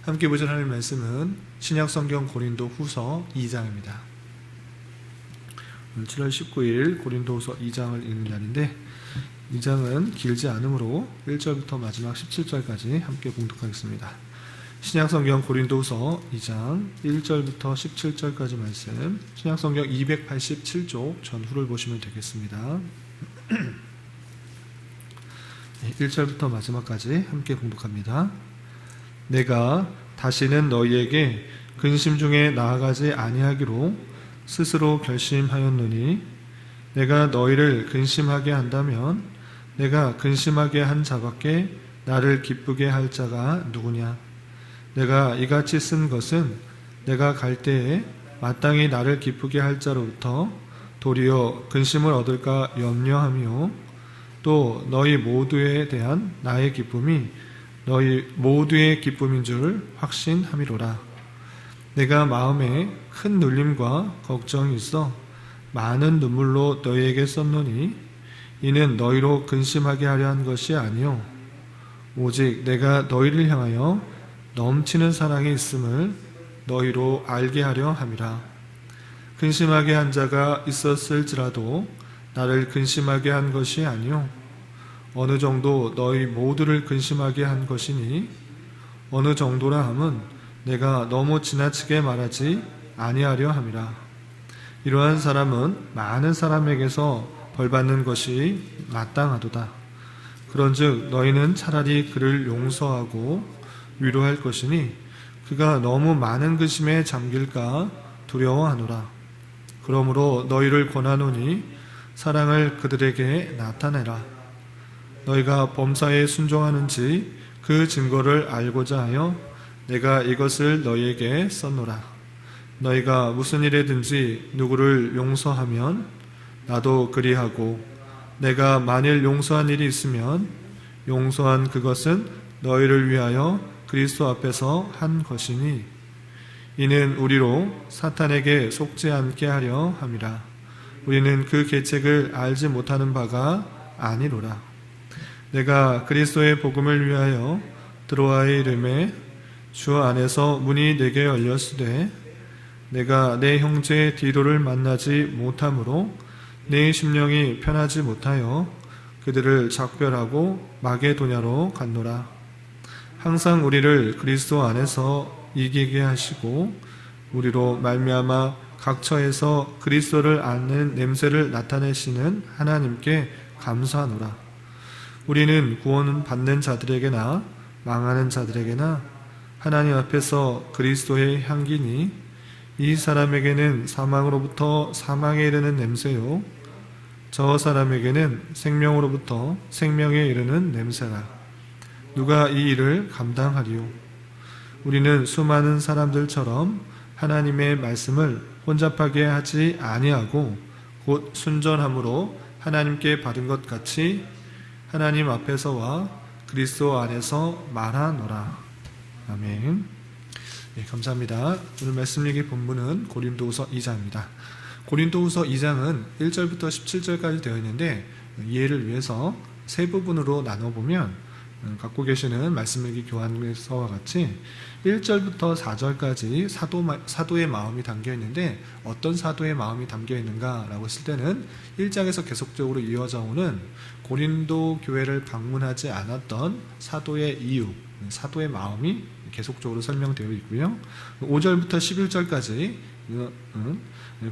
함께 보실 하나님 말씀은 신약성경 고린도후서 2장입니다. 7월 19일 고린도후서 2장을 읽는 날인데 2장은 길지 않으므로 1절부터 마지막 17절까지 함께 봉독하겠습니다. 신약성경 고린도후서 2장 1절부터 17절까지 말씀, 신약성경 287쪽 전후를 보시면 되겠습니다. 1절부터 마지막까지 함께 봉독합니다. 내가 다시는 너희에게 근심 중에 나아가지 아니하기로 스스로 결심하였노니, 내가 너희를 근심하게 한다면 내가 근심하게 한 자밖에 나를 기쁘게 할 자가 누구냐? 내가 이같이 쓴 것은 내가 갈 때에 마땅히 나를 기쁘게 할 자로부터 도리어 근심을 얻을까 염려하며, 또 너희 모두에 대한 나의 기쁨이 너희 모두의 기쁨인 줄 확신함이로라. 내가 마음에 큰 눌림과 걱정이 있어 많은 눈물로 너희에게 썼노니, 이는 너희로 근심하게 하려 한 것이 아니요 오직 내가 너희를 향하여 넘치는 사랑이 있음을 너희로 알게 하려 함이라. 근심하게 한 자가 있었을지라도 나를 근심하게 한 것이 아니요 어느 정도 너희 모두를 근심하게 한 것이니, 어느 정도라 함은 내가 너무 지나치게 말하지 아니하려 함이라. 이러한 사람은 많은 사람에게서 벌받는 것이 마땅하도다. 그런즉 너희는 차라리 그를 용서하고 위로할 것이니, 그가 너무 많은 근심에 잠길까 두려워하노라. 그러므로 너희를 권하노니 사랑을 그들에게 나타내라. 너희가 범사에 순종하는지 그 증거를 알고자 하여 내가 이것을 너희에게 썼노라. 너희가 무슨 일에든지 누구를 용서하면 나도 그리하고, 내가 만일 용서한 일이 있으면 용서한 그것은 너희를 위하여 그리스도 앞에서 한 것이니, 이는 우리로 사탄에게 속지 않게 하려 함이라. 우리는 그 계책을 알지 못하는 바가 아니로라. 내가 그리스도의 복음을 위하여 드로아에 이르매 주 안에서 문이 내게 열렸으되, 내가 내 형제 디도를 만나지 못하므로 내 심령이 편하지 못하여 그들을 작별하고 마게도냐로 갔노라. 항상 우리를 그리스도 안에서 이기게 하시고 우리로 말미암아 각 처에서 그리스도를 아는 냄새를 나타내시는 하나님께 감사하노라. 우리는 구원 받는 자들에게나 망하는 자들에게나 하나님 앞에서 그리스도의 향기니, 이 사람에게는 사망으로부터 사망에 이르는 냄새요 저 사람에게는 생명으로부터 생명에 이르는 냄새라. 누가 이 일을 감당하리요? 우리는 수많은 사람들처럼 하나님의 말씀을 혼잡하게 하지 아니하고 곧 순전함으로 하나님께 받은 것 같이 하나님 앞에서와 그리스도 안에서 말하노라. 아멘. 네, 감사합니다. 오늘 말씀 읽기 본문은 고린도후서 2장입니다. 고린도후서 2장은 1절부터 17절까지 되어 있는데, 이해를 위해서 세 부분으로 나눠보면 갖고 계시는 말씀 읽기 교환서와 같이 1절부터 4절까지 사도의 마음이 담겨 있는데, 어떤 사도의 마음이 담겨 있는가라고 했을 때는 1장에서 계속적으로 이어져 오는 고린도 교회를 방문하지 않았던 사도의 이유, 사도의 마음이 계속적으로 설명되어 있고요. 5절부터 11절까지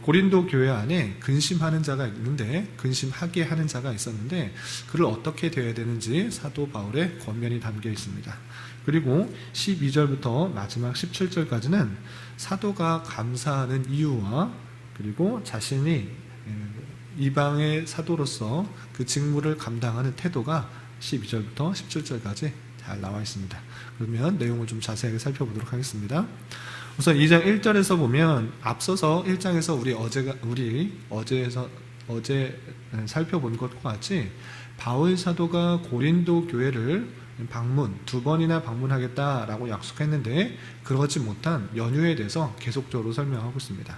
고린도 교회 안에 근심하는 자가 있는데, 근심하게 하는 자가 있었는데 그를 어떻게 되어야 되는지 사도 바울의 권면이 담겨 있습니다. 그리고 12절부터 마지막 17절까지는 사도가 감사하는 이유와 그리고 자신이 이방의 사도로서 그 직무를 감당하는 태도가 12절부터 17절까지 잘 나와 있습니다. 그러면 내용을 좀 자세하게 살펴보도록 하겠습니다. 우선 2장 1절에서 보면, 앞서서 1장에서 어제 살펴본 것과 같이 바울 사도가 고린도 교회를 두 번이나 방문하겠다라고 약속했는데 그러지 못한 연유에 대해서 계속적으로 설명하고 있습니다.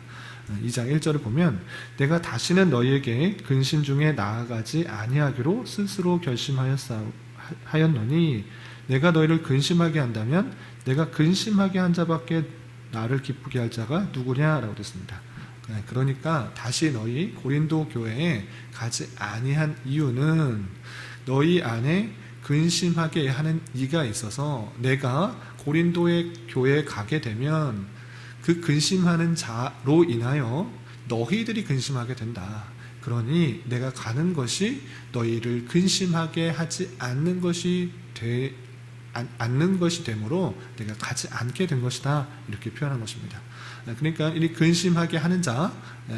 2장 1절을 보면, 내가 다시는 너희에게 근심 중에 나아가지 아니하기로 스스로 결심하였노니, 내가 너희를 근심하게 한다면 내가 근심하게 한 자밖에 나를 기쁘게 할 자가 누구냐라고 됐습니다. 그러니까 다시 너희 고린도 교회에 가지 아니한 이유는 너희 안에 근심하게 하는 이가 있어서 내가 고린도의 교회에 가게 되면 그 근심하는 자로 인하여 너희들이 근심하게 된다. 그러니 내가 가는 것이 너희를 근심하게 하지 않는 것이 되므로 내가 가지 않게 된 것이다. 이렇게 표현한 것입니다. 그러니까 이 근심하게 하는 자,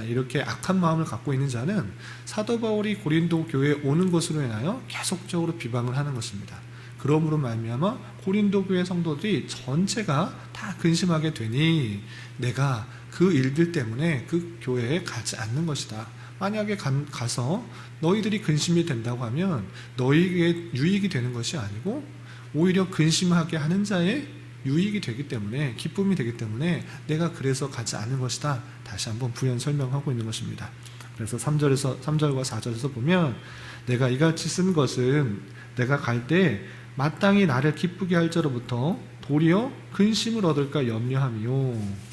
이렇게 악한 마음을 갖고 있는 자는 사도 바울이 고린도 교회에 오는 것으로 인하여 계속적으로 비방을 하는 것입니다. 그러므로 말미암아 고린도 교회 성도들이 전체가 다 근심하게 되니 내가 그 일들 때문에 그 교회에 가지 않는 것이다. 만약에 가서 너희들이 근심이 된다고 하면 너희에게 유익이 되는 것이 아니고 오히려 근심하게 하는 자의 유익이 되기 때문에, 기쁨이 되기 때문에 내가 그래서 가지 않는 것이다. 다시 한번 부연 설명하고 있는 것입니다. 그래서 3절과 4절에서 보면 내가 이같이 쓴 것은 내가 갈 때 마땅히 나를 기쁘게 할 자로부터 도리어 근심을 얻을까 염려함이요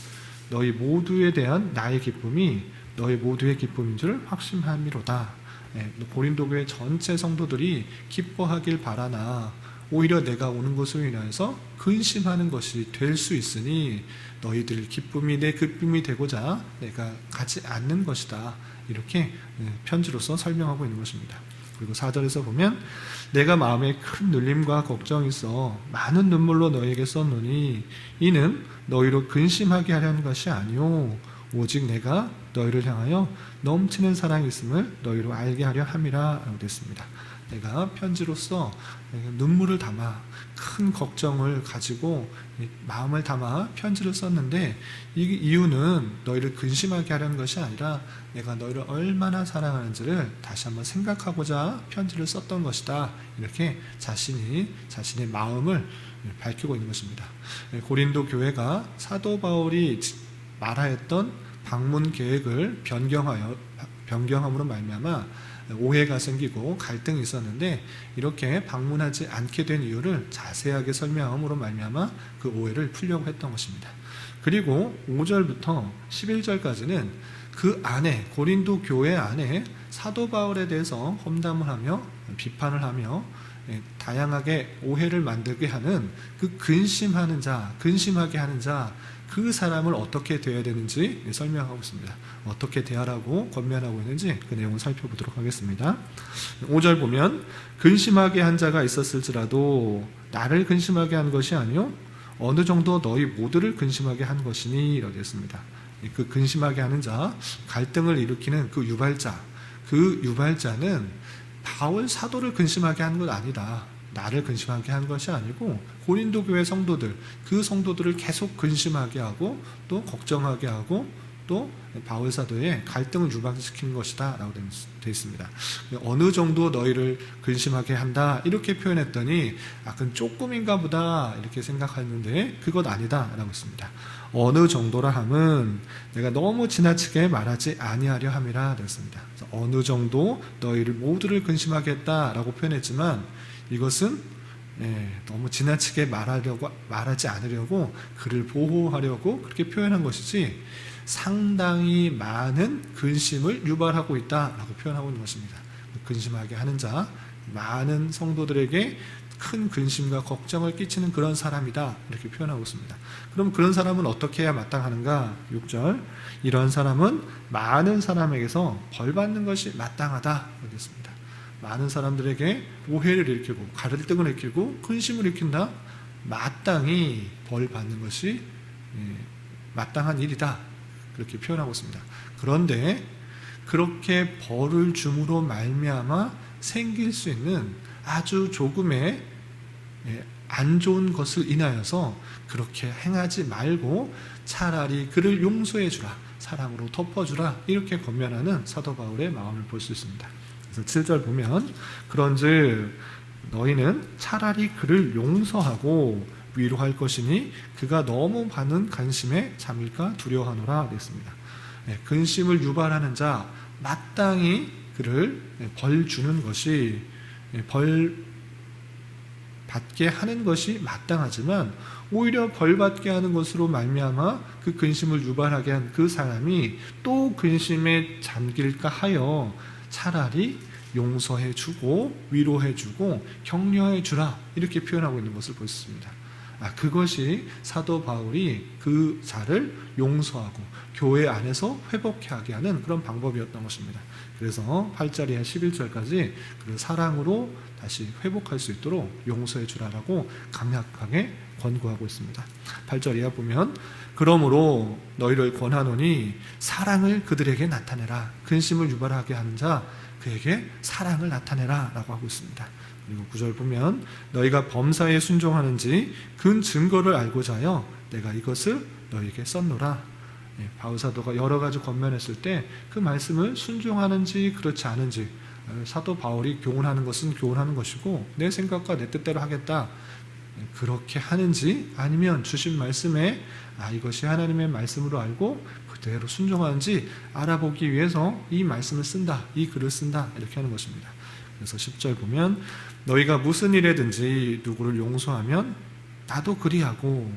너희 모두에 대한 나의 기쁨이 너희 모두의 기쁨인 줄 확신함이로다. 고린도 교회 전체 성도들이 기뻐하길 바라나 오히려 내가 오는 것으로 인하여서 근심하는 것이 될 수 있으니 너희들 기쁨이 내 기쁨이 되고자 내가 가지 않는 것이다. 이렇게 편지로서 설명하고 있는 것입니다. 그리고 4절에서 보면 내가 마음에 큰 눌림과 걱정이 있어 많은 눈물로 너희에게 썼노니 이는 너희로 근심하게 하려는 것이 아니오 오직 내가 너희를 향하여 넘치는 사랑이 있음을 너희로 알게 하려 함이라 라고 됐습니다. 내가 편지로서 눈물을 담아 큰 걱정을 가지고 마음을 담아 편지를 썼는데 이 이유는 너희를 근심하게 하려는 것이 아니라 내가 너희를 얼마나 사랑하는지를 다시 한번 생각하고자 편지를 썼던 것이다. 이렇게 자신의 마음을 밝히고 있는 것입니다. 고린도 교회가 사도 바울이 말하였던 방문 계획을 변경함으로 말미암아 오해가 생기고 갈등이 있었는데 이렇게 방문하지 않게 된 이유를 자세하게 설명함으로 말미암아 그 오해를 풀려고 했던 것입니다. 그리고 5절부터 11절까지는 그 안에 고린도 교회 안에 사도 바울에 대해서 험담을 하며 비판을 하며 다양하게 오해를 만들게 하는 그 근심하게 하는 자 그 사람을 어떻게 대해야 되는지 설명하고 있습니다. 어떻게 대하라고 권면하고 있는지 그 내용을 살펴보도록 하겠습니다. 5절 보면 근심하게 한 자가 있었을지라도 나를 근심하게 한 것이 아니요 어느 정도 너희 모두를 근심하게 한 것이니 이라고 했습니다. 그 근심하게 하는 자, 갈등을 일으키는 그 유발자는 바울 사도를 근심하게 한 것 아니다. 나를 근심하게 한 것이 아니고 고린도 교회 성도들, 그 성도들을 계속 근심하게 하고 또 걱정하게 하고 또 바울 사도의 갈등을 유발시키는 것이다 라고 되어 있습니다. 어느 정도 너희를 근심하게 한다 이렇게 표현했더니 그건 조금인가 보다 이렇게 생각하는데 그것 아니다 라고 했습니다. 어느 정도라 함은 내가 너무 지나치게 말하지 아니하려 함이라 되었습니다. 어느 정도 너희를 모두를 근심하게 했다라고 표현했지만 이것은 너무 지나치게 말하지 않으려고 그를 보호하려고 그렇게 표현한 것이지 상당히 많은 근심을 유발하고 있다라고 표현하고 있는 것입니다. 근심하게 하는 자, 많은 성도들에게 큰 근심과 걱정을 끼치는 그런 사람이다 이렇게 표현하고 있습니다. 그럼 그런 사람은 어떻게 해야 마땅하는가? 6절 이런 사람은 많은 사람에게서 벌받는 것이 마땅하다 그랬습니다. 많은 사람들에게 오해를 일으키고 갈등을 일으키고 근심을 일으킨다. 마땅히 벌 받는 것이 마땅한 일이다. 그렇게 표현하고 있습니다. 그런데 그렇게 벌을 줌으로 말미암아 생길 수 있는 아주 조금의 안 좋은 것을 인하여서 그렇게 행하지 말고 차라리 그를 용서해 주라. 사랑으로 덮어주라. 이렇게 권면하는 사도 바울의 마음을 볼 수 있습니다. 그래서 7절 보면 그런즉 너희는 차라리 그를 용서하고 위로할 것이니 그가 너무 많은 간심에 잠일까 두려워하노라 그랬습니다. 근심을 유발하는 자 마땅히 그를 벌 주는 것이 받게 하는 것이 마땅하지만 오히려 벌 받게 하는 것으로 말미암아 그 근심을 유발하게 한 그 사람이 또 근심에 잠길까 하여 차라리 용서해주고 위로해주고 격려해주라 이렇게 표현하고 있는 것을 볼 수 있습니다. 그것이 사도 바울이 그 자를 용서하고 교회 안에서 회복케 하게 하는 그런 방법이었던 것입니다. 그래서 8절 이하 11절까지 그 사랑으로 다시 회복할 수 있도록 용서해 주라라고 강력하게 권고하고 있습니다. 8절 이하 보면 그러므로 너희를 권하노니 사랑을 그들에게 나타내라. 근심을 유발하게 하는 자 그에게 사랑을 나타내라 라고 하고 있습니다. 그리고 9절 보면 너희가 범사에 순종하는지 그 증거를 알고자 하여 내가 이것을 너희에게 썼노라. 바울 사도가 여러 가지 권면했을 때 그 말씀을 순종하는지 그렇지 않은지 사도 바울이 교훈하는 것은 교훈하는 것이고 내 생각과 내 뜻대로 하겠다 그렇게 하는지 아니면 주신 말씀에 이것이 하나님의 말씀으로 알고 그대로 순종하는지 알아보기 위해서 이 말씀을 쓴다, 이 글을 쓴다 이렇게 하는 것입니다. 그래서 10절 보면 너희가 무슨 일에든지 누구를 용서하면 나도 그리하고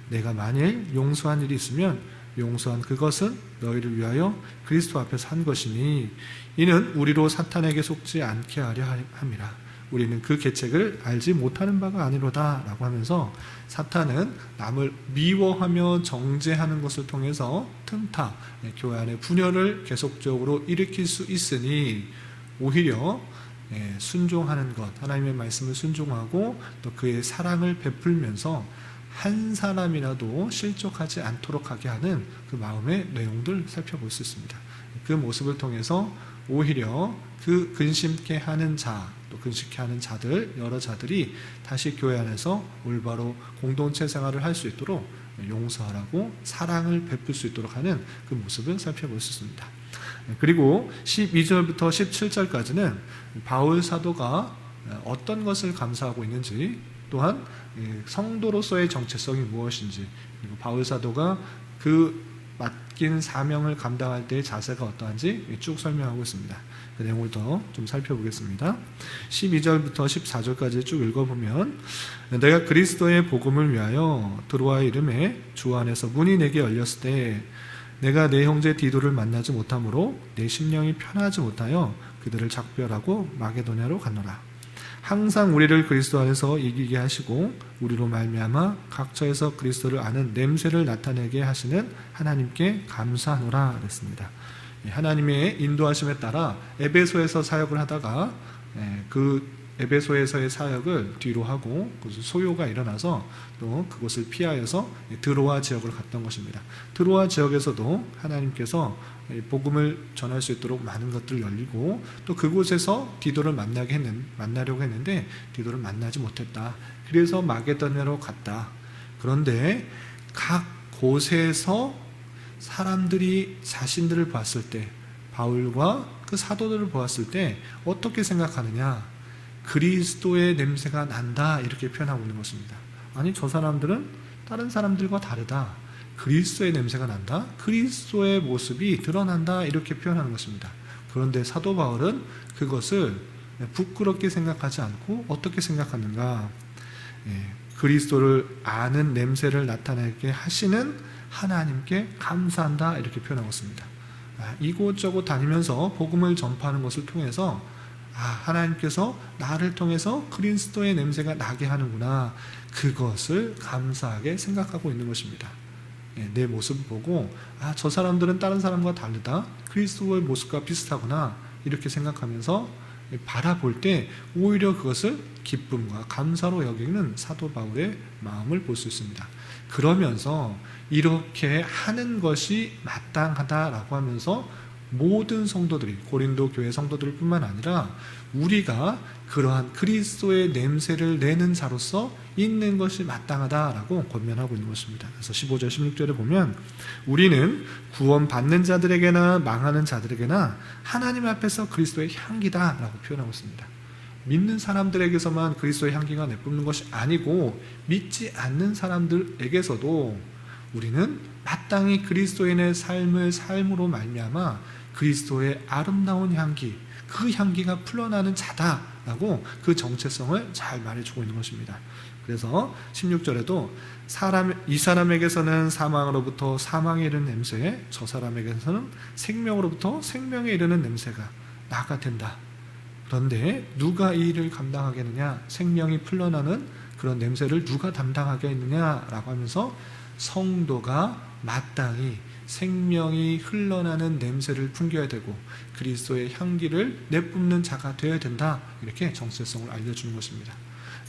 내가 만일 용서한 일이 있으면 용서한 그것은 너희를 위하여 그리스도 앞에서 한 것이니 이는 우리로 사탄에게 속지 않게 하려 함이라. 우리는 그 계책을 알지 못하는 바가 아니로다 라고 하면서 사탄은 남을 미워하며 정죄하는 것을 통해서 틈타 교회 안에 분열을 계속적으로 일으킬 수 있으니 오히려 순종하는 것, 하나님의 말씀을 순종하고 또 그의 사랑을 베풀면서 한 사람이라도 실족하지 않도록 하게 하는 그 마음의 내용들 살펴볼 수 있습니다. 그 모습을 통해서 오히려 그 근심케 하는 자, 또 근심케 하는 자들, 여러 자들이 다시 교회 안에서 올바로 공동체 생활을 할 수 있도록 용서하라고 사랑을 베풀 수 있도록 하는 그 모습을 살펴볼 수 있습니다. 그리고 12절부터 17절까지는 바울 사도가 어떤 것을 감사하고 있는지 또한 성도로서의 정체성이 무엇인지 그리고 바울 사도가 그 맡긴 사명을 감당할 때의 자세가 어떠한지 쭉 설명하고 있습니다. 그 내용을 더 좀 살펴보겠습니다. 12절부터 14절까지 쭉 읽어보면 내가 그리스도의 복음을 위하여 드로아의 이름에 주 안에서 문이 내게 열렸을 때 내가 내 형제 디도를 만나지 못하므로 내 심령이 편하지 못하여 그들을 작별하고 마게도냐로 갔노라. 항상 우리를 그리스도 안에서 이기게 하시고 우리로 말미암아 각처에서 그리스도를 아는 냄새를 나타내게 하시는 하나님께 감사하노라 그랬습니다. 하나님의 인도하심에 따라 에베소에서 사역을 하다가 그 에베소에서의 사역을 뒤로 하고 소요가 일어나서 또 그곳을 피하여서 드로아 지역을 갔던 것입니다. 드로아 지역에서도 하나님께서 복음을 전할 수 있도록 많은 것들을 열리고 또 그곳에서 디도를 만나려고 했는데 디도를 만나지 못했다. 그래서 마게도냐로 갔다. 그런데 각 곳에서 사람들이 자신들을 봤을 때 바울과 그 사도들을 보았을 때 어떻게 생각하느냐? 그리스도의 냄새가 난다 이렇게 표현하고 있는 것입니다. 아니 저 사람들은 다른 사람들과 다르다. 그리스도의 냄새가 난다. 그리스도의 모습이 드러난다 이렇게 표현하는 것입니다. 그런데 사도 바울은 그것을 부끄럽게 생각하지 않고 어떻게 생각하는가? 그리스도를 아는 냄새를 나타내게 하시는 하나님께 감사한다 이렇게 표현하고 있습니다. 이곳저곳 다니면서 복음을 전파하는 것을 통해서 하나님께서 나를 통해서 그리스도의 냄새가 나게 하는구나. 그것을 감사하게 생각하고 있는 것입니다. 내 모습을 보고 저 사람들은 다른 사람과 다르다. 그리스도의 모습과 비슷하구나. 이렇게 생각하면서 바라볼 때 오히려 그것을 기쁨과 감사로 여기는 사도 바울의 마음을 볼 수 있습니다. 그러면서 이렇게 하는 것이 마땅하다라고 하면서 모든 성도들이 고린도 교회 성도들 뿐만 아니라 우리가 그러한 그리스도의 냄새를 내는 자로서 있는 것이 마땅하다라고 권면하고 있는 것입니다. 그래서 15절 16절에 보면 우리는 구원받는 자들에게나 망하는 자들에게나 하나님 앞에서 그리스도의 향기다 라고 표현하고 있습니다. 믿는 사람들에게서만 그리스도의 향기가 내뿜는 것이 아니고 믿지 않는 사람들에게서도 우리는 마땅히 그리스도인의 삶을 삶으로 말미암아 그리스도의 아름다운 향기, 그 향기가 풀려나는 자다라고 그 정체성을 잘 말해주고 있는 것입니다. 그래서 16절에도 이 사람에게서는 사망으로부터 사망에 이르는 냄새, 저 사람에게서는 생명으로부터 생명에 이르는 냄새가 나가 된다. 그런데 누가 이 일을 감당하겠느냐? 생명이 풀려나는 그런 냄새를 누가 담당하겠느냐라고 하면서 성도가 마땅히 생명이 흘러나는 냄새를 풍겨야 되고 그리스도의 향기를 내뿜는 자가 되어야 된다. 이렇게 정체성을 알려주는 것입니다.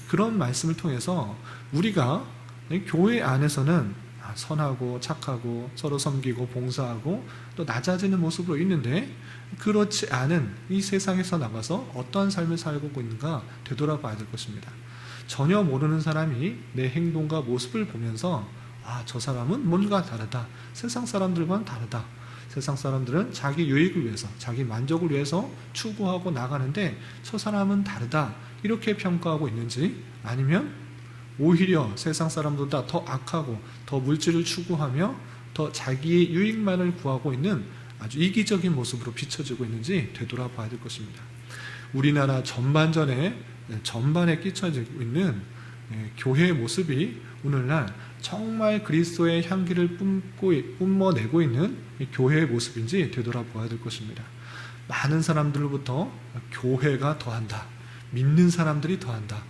그런 말씀을 통해서 우리가 교회 안에서는 선하고 착하고 서로 섬기고 봉사하고 또 낮아지는 모습으로 있는데 그렇지 않은 이 세상에서 나가서 어떠한 삶을 살고 있는가 되돌아봐야 될 것입니다. 전혀 모르는 사람이 내 행동과 모습을 보면서 저 사람은 뭔가 다르다. 세상 사람들과는 다르다. 세상 사람들은 자기 유익을 위해서, 자기 만족을 위해서 추구하고 나가는데 저 사람은 다르다. 이렇게 평가하고 있는지, 아니면 오히려 세상 사람보다 더 악하고 더 물질을 추구하며 더 자기의 유익만을 구하고 있는 아주 이기적인 모습으로 비춰지고 있는지 되돌아봐야 될 것입니다. 우리나라 전반에 끼쳐지고 있는 교회의 모습이 오늘날 정말 그리스도의 향기를 뿜어내고 있는 교회의 모습인지 되돌아봐야 될 것입니다. 많은 사람들로부터 교회가 더한다, 믿는 사람들이 더한다,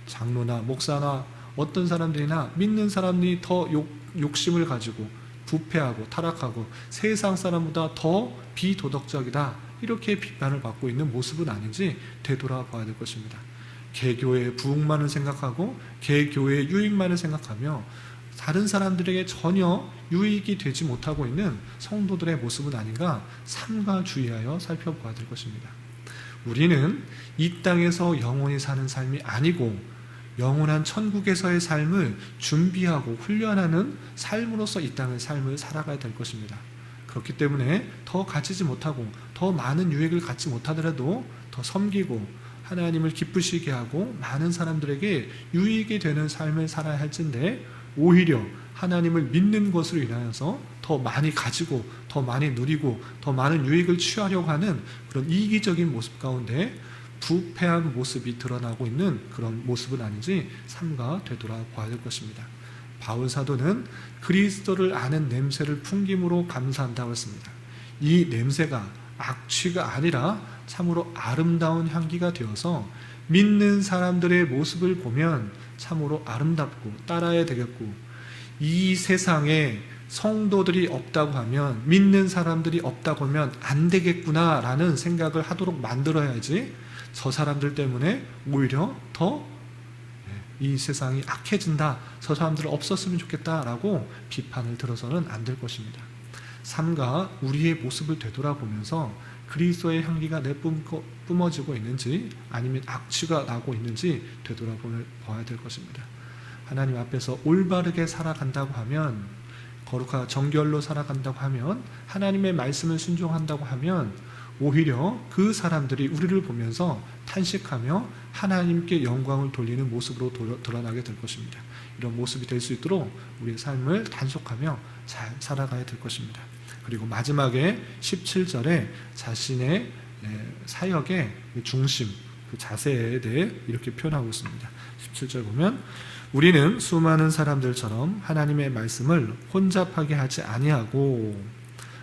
장로나 목사나 어떤 사람들이나 믿는 사람이 더 욕심을 가지고 부패하고 타락하고 세상 사람보다 더 비도덕적이다, 이렇게 비판을 받고 있는 모습은 아닌지 되돌아봐야 될 것입니다. 개교의 부흥만을 생각하고 개교의 유익만을 생각하며 다른 사람들에게 전혀 유익이 되지 못하고 있는 성도들의 모습은 아닌가 삼가 주의하여 살펴봐야 될 것입니다. 우리는 이 땅에서 영원히 사는 삶이 아니고 영원한 천국에서의 삶을 준비하고 훈련하는 삶으로서 이 땅의 삶을 살아가야 될 것입니다. 그렇기 때문에 더 가지지 못하고 더 많은 유익을 갖지 못하더라도 더 섬기고 하나님을 기쁘시게 하고 많은 사람들에게 유익이 되는 삶을 살아야 할진데 오히려 하나님을 믿는 것으로 인하여서 더 많이 가지고 더 많이 누리고 더 많은 유익을 취하려고 하는 그런 이기적인 모습 가운데 부패한 모습이 드러나고 있는 그런 모습은 아닌지 삼가 되돌아봐야 될 것입니다. 바울 사도는 그리스도를 아는 냄새를 풍김으로 감사한다고 했습니다. 이 냄새가 악취가 아니라 참으로 아름다운 향기가 되어서 믿는 사람들의 모습을 보면 참으로 아름답고 따라야 되겠고, 이 세상에 성도들이 없다고 하면, 믿는 사람들이 없다고 하면 안 되겠구나라는 생각을 하도록 만들어야지 저 사람들 때문에 오히려 더 이 세상이 악해진다, 저 사람들은 없었으면 좋겠다라고 비판을 들어서는 안 될 것입니다. 삼가 우리의 모습을 되돌아보면서 그리스도의 향기가 내뿜어지고 있는지 아니면 악취가 나고 있는지 되돌아봐야 될 것입니다. 하나님 앞에서 올바르게 살아간다고 하면, 거룩하고 정결로 살아간다고 하면, 하나님의 말씀을 순종한다고 하면 오히려 그 사람들이 우리를 보면서 탄식하며 하나님께 영광을 돌리는 모습으로 드러나게 될 것입니다. 이런 모습이 될 수 있도록 우리의 삶을 단속하며 잘 살아가야 될 것입니다. 그리고 마지막에 17절에 자신의 사역의 중심, 그 자세에 대해 이렇게 표현하고 있습니다. 17절 보면 우리는 수많은 사람들처럼 하나님의 말씀을 혼잡하게 하지 아니하고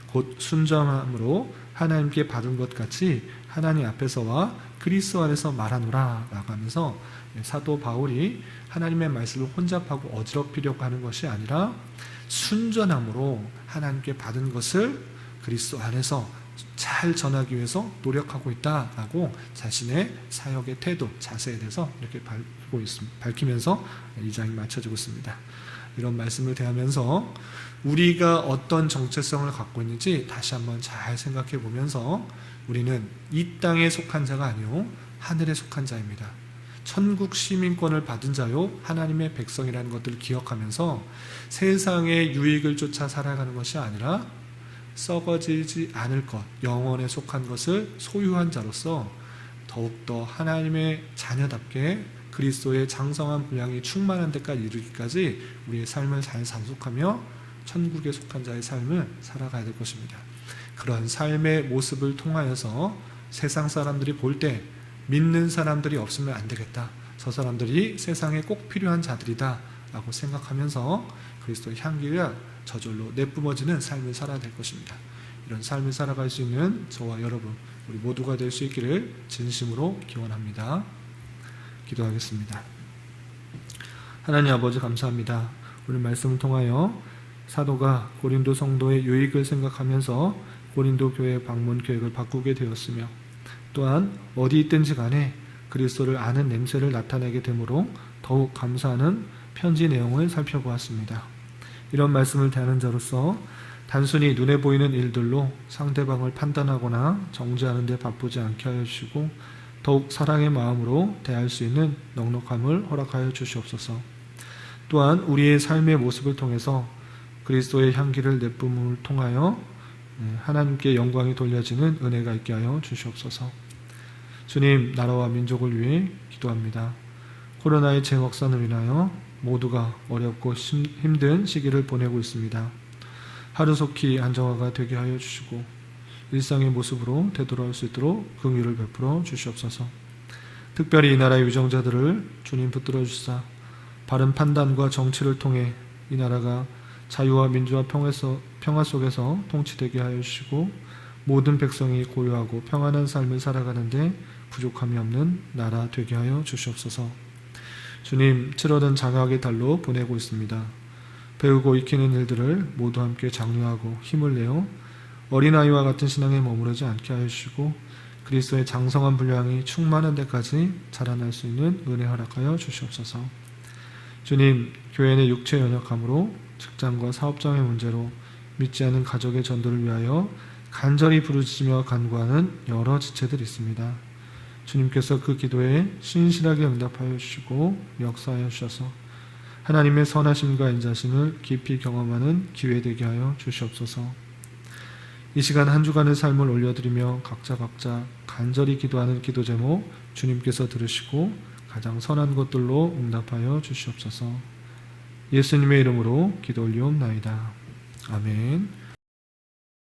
곧 순정함으로 하나님께 받은 것 같이 하나님 앞에서와 그리스도 안에서 말하노라 라고 하면서 사도 바울이 하나님의 말씀을 혼잡하고 어지럽히려고 하는 것이 아니라 순전함으로 하나님께 받은 것을 그리스도 안에서 잘 전하기 위해서 노력하고 있다라고 자신의 사역의 태도, 자세에 대해서 이렇게 밝히면서 이 장이 마쳐지고 있습니다. 이런 말씀을 대하면서 우리가 어떤 정체성을 갖고 있는지 다시 한번 잘 생각해 보면서 우리는 이 땅에 속한 자가 아니요 하늘에 속한 자입니다. 천국 시민권을 받은 자요 하나님의 백성이라는 것들을 기억하면서 세상의 유익을 쫓아 살아가는 것이 아니라 썩어지지 않을 것, 영원에 속한 것을 소유한 자로서 더욱더 하나님의 자녀답게 그리스도의 장성한 분량이 충만한 데까지 이르기까지 우리의 삶을 잘 단속하며 천국에 속한 자의 삶을 살아가야 될 것입니다. 그런 삶의 모습을 통하여서 세상 사람들이 볼 때 믿는 사람들이 없으면 안 되겠다. 저 사람들이 세상에 꼭 필요한 자들이다 라고 생각하면서 그리스도의 향기가 저절로 내뿜어지는 삶을 살아야 될 것입니다. 이런 삶을 살아갈 수 있는 저와 여러분, 우리 모두가 될 수 있기를 진심으로 기원합니다. 기도하겠습니다. 하나님 아버지 감사합니다. 오늘 말씀을 통하여 사도가 고린도 성도의 유익을 생각하면서 고린도 교회 방문 계획을 바꾸게 되었으며, 또한 어디 있든지 간에 그리스도를 아는 냄새를 나타내게 되므로 더욱 감사하는 편지 내용을 살펴보았습니다. 이런 말씀을 대하는 자로서 단순히 눈에 보이는 일들로 상대방을 판단하거나 정죄하는 데 바쁘지 않게 하여 주시고, 더욱 사랑의 마음으로 대할 수 있는 넉넉함을 허락하여 주시옵소서. 또한 우리의 삶의 모습을 통해서 그리스도의 향기를 내뿜음을 통하여 하나님께 영광이 돌려지는 은혜가 있게 하여 주시옵소서. 주님, 나라와 민족을 위해 기도합니다. 코로나의 재확산으로 인하여 모두가 어렵고 힘든 시기를 보내고 있습니다. 하루속히 안정화가 되게 하여 주시고 일상의 모습으로 되돌아올 수 있도록 긍휼을 베풀어 주시옵소서. 특별히 이 나라의 유정자들을 주님 붙들어 주시사 바른 판단과 정치를 통해 이 나라가 자유와 민주와 평화 속에서 통치되게 하여 주시고 모든 백성이 고요하고 평안한 삶을 살아가는데 부족함이 없는 나라 되게 하여 주시옵소서. 주님, 치러든 장학의 달로 보내고 있습니다. 배우고 익히는 일들을 모두 함께 장려하고 힘을 내어 어린아이와 같은 신앙에 머무르지 않게 하여 주시고 그리스도의 장성한 분량이 충만한 데까지 자라날 수 있는 은혜 허락하여 주시옵소서. 주님, 교회 내 육체 연약함으로 직장과 사업장의 문제로 믿지 않는 가족의 전도를 위하여 간절히 부르짖으며 간구하는 여러 지체들이 있습니다. 주님께서 그 기도에 신실하게 응답하여 주시고 역사하여 주셔서 하나님의 선하심과 인자심을 깊이 경험하는 기회 되게 하여 주시옵소서. 이 시간 한 주간의 삶을 올려드리며 각자 간절히 기도하는 기도 제목 주님께서 들으시고 가장 선한 것들로 응답하여 주시옵소서. 예수님의 이름으로 기도 올리옵나이다. 아멘.